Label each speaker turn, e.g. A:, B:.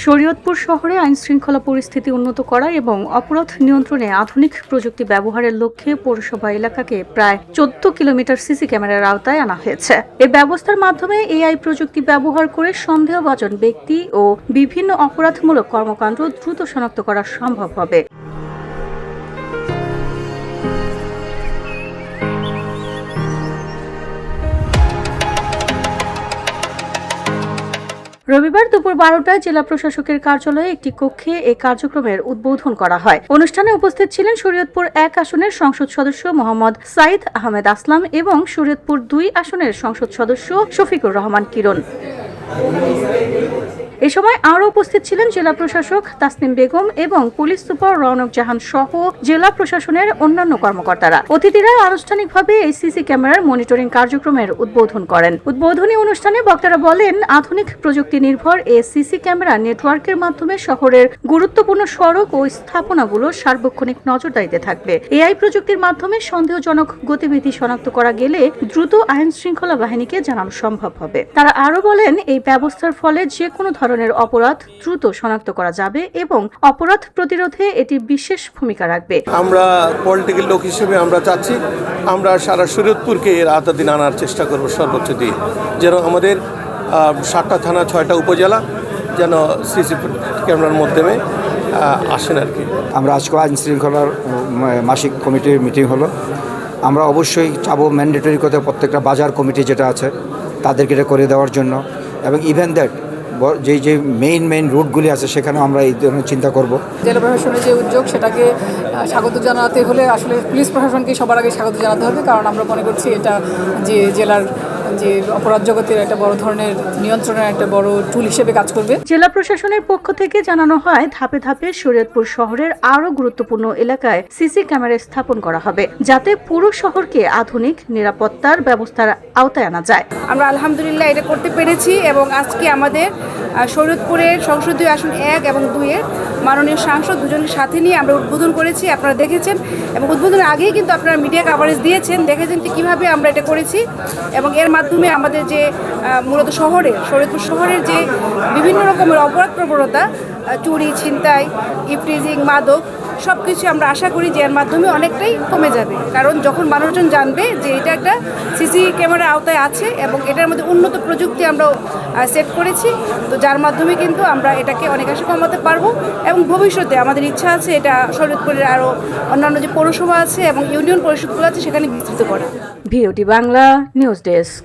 A: শরীয়তপুর শহরে আইনশৃঙ্খলা পরিস্থিতি উন্নত করা এবং অপরাধ নিয়ন্ত্রণে আধুনিক প্রযুক্তি ব্যবহারের লক্ষ্যে পৌরসভা এলাকাকে প্রায় 14 কিলোমিটার সিসি ক্যামেরার আওতায় আনা হয়েছে। এই ব্যবস্থার মাধ্যমে এআই প্রযুক্তি ব্যবহার করে সন্দেহভাজন ব্যক্তি ও বিভিন্ন অপরাধমূলক কর্মকাণ্ড দ্রুত শনাক্ত করা সম্ভব হবে। রবিবার দুপুর 12টায় জেলা প্রশাসকের কার্যালয়ে একটি কক্ষে এই কার্যক্রমের উদ্বোধন করা হয়। অনুষ্ঠানে উপস্থিত ছিলেন শরীয়তপুর 1 আসনের সংসদ সদস্য মোহাম্মদ সাইদ আহমেদ আসলাম এবং শরীয়তপুর 2 আসনের সংসদ সদস্য শফিকুর রহমান কিরণ। এ সময় আরও উপস্থিত ছিলেন জেলা প্রশাসক তাসনিম বেগম এবং পুলিশ সুপার রওনক জাহান সহ জেলা প্রশাসনের অন্যান্য কর্মকর্তারা। অতিথিরা আনুষ্ঠানিকভাবে এই সিসি ক্যামেরার মনিটরিং কার্যক্রমের উদ্বোধন করেন। উদ্বোধনী অনুষ্ঠানে বক্তারা বলেন, আধুনিক প্রযুক্তি নির্ভর এই সিসি ক্যামেরা নেটওয়ার্কের মাধ্যমে শহরের গুরুত্বপূর্ণ সড়ক ও স্থাপনাগুলো সার্বক্ষণিক নজরদারিতে থাকবে। এআই প্রযুক্তির মাধ্যমে সন্দেহজনক গতিবিধি শনাক্ত করা গেলে দ্রুত আইন শৃঙ্খলা বাহিনীকে জানানো সম্ভব হবে। তারা আরও বলেন, এই ব্যবস্থার ফলে যে কোনো ধরনের অপরাধ দ্রুত শনাক্ত করা যাবে এবং অপরাধ প্রতিরোধে এটি বিশেষ ভূমিকা রাখবে।
B: আমরা পলিটিক্যাল লোক হিসেবে আমরা চাচ্ছি আমরা সারা শরীয়তপুরকে এর আওতাধীন আনার চেষ্টা করব সর্বোচ্চ দিয়ে, যেন আমাদের 7টা থানা 6টা উপজেলা যেন সিসি ক্যামেরার মাধ্যমে আসেন আর কি।
C: আমরা আজকে আইন শৃঙ্খলার মাসিক কমিটির মিটিং হলো। আমরা অবশ্যই চাবো ম্যান্ডেটরি করতে প্রত্যেকটা বাজার কমিটি যেটা আছে তাদেরকে এটা করে দেওয়ার জন্য, এবং ইভেন দ্যাট যে মেইন রুটগুলি আছে সেখানেও আমরা এই ধরনের চিন্তা করব।
D: জেলা প্রশাসনের যে উদ্যোগ সেটাকে স্বাগত জানাতে হলে আসলে পুলিশ প্রশাসনকে সবার আগে স্বাগত জানাতে হবে, কারণ আমরা মনে করছি এটা যে জেলার যে অপরাধ জগতের একটা বড় ধরনের নিয়ন্ত্রণের একটা বড় টুল হিসেবে কাজ করবে।
A: জেলা প্রশাসনের পক্ষ থেকে জানানো হয়, ধাপে ধাপে শরীয়তপুর শহরের আরও গুরুত্বপূর্ণ এলাকায় সিসি ক্যামেরা স্থাপন করা হবে, যাতে পুরো শহরকে আধুনিক নিরাপত্তার ব্যবস্থার আওতায় আনা যায়।
E: আমরা আলহামদুলিল্লাহ এটা করতে পেরেছি এবং আজকে আমাদের শরীয়তপুরের সংসদীয় আসন 1 এবং 2-এর মাননীয় সাংসদ দুজনের সাথে নিয়ে আমরা উদ্বোধন করেছি। আপনারা দেখেছেন এবং উদ্বোধনের আগেই কিন্তু আপনারা মিডিয়া কাভারেজ দিয়েছেন, দেখেছেন যে কীভাবে আমরা এটা করেছি এবং এর মাধ্যমে আমাদের যে মূলত শরীয়তপুর শহরের যে বিভিন্ন রকমের অপরাধ প্রবণতা, চুরি, ছিনতাই, ইফটিজিং, মাদক, সব কিছু আমরা আশা করি যে এর মাধ্যমে অনেকটাই কমে যাবে। কারণ যখন মানুষজন জানবে যে এটা একটা সিসি ক্যামেরার আওতায় আছে এবং এটার মধ্যে উন্নত প্রযুক্তি আমরা সেট করেছি, তো যার মাধ্যমে কিন্তু আমরা এটাকে অনেকাংশে কমাতে পারবো এবং ভবিষ্যতে আমাদের ইচ্ছা আছে এটা শরীয়তপুরের আরও অন্যান্য যে পৌরসভা আছে এবং ইউনিয়ন পরিষদগুলো আছে সেখানে বিস্তৃত করা।
A: ভিওটি বাংলা নিউজ ডেস্ক।